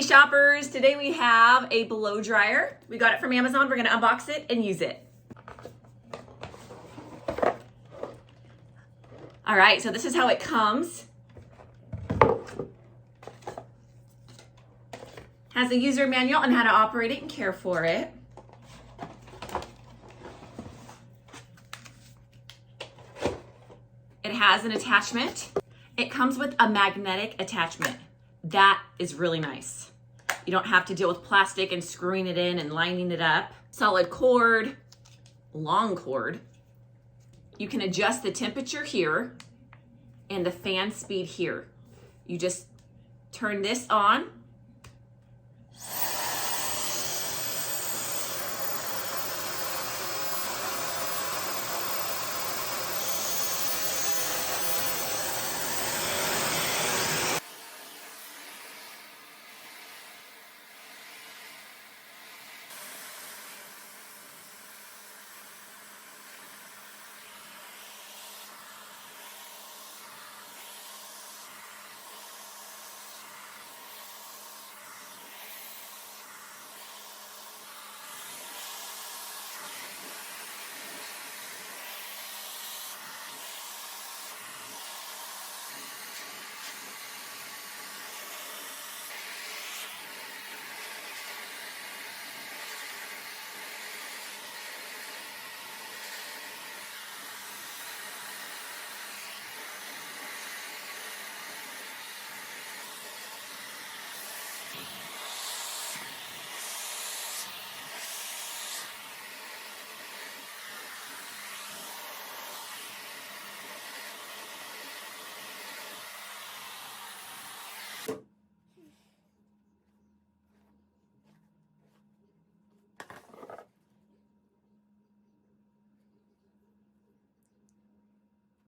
shoppers. Today we have a blow dryer. We got it from Amazon. We're gonna unbox it and use it. All right, so this is how it comes. Has a user manual on how to operate it and care for it. It has an attachment. It comes with a magnetic attachment. That is really nice. You don't have to deal with plastic and screwing it in and lining it up. Solid cord, long cord. You can adjust the temperature here and the fan speed here. You just turn this on